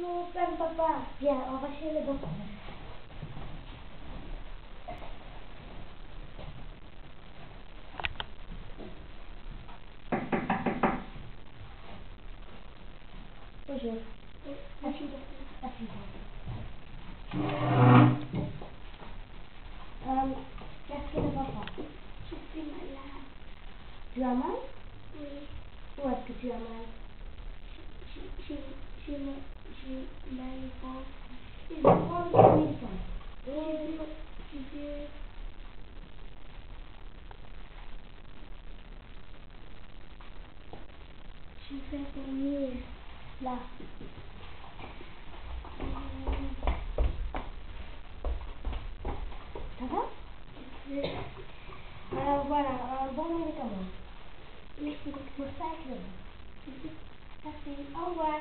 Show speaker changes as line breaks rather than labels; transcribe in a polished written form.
Non, pas papa. Viens, on va chez le docteur. Bonjour. Assieds-toi. Assieds-toi. Qu'est-ce que ne va pas?
Je suis malade.
Tu as mal?
Oui.
Où est-ce que tu as mal?
J'ai mal au ventre.
Il va prendre une médecin.
Je vais dormir.
Là. Ça va?
Oui.
Voilà, un bon médicament.
Merci beaucoup.
Pour 5 euros.
Merci.
Merci. Au revoir.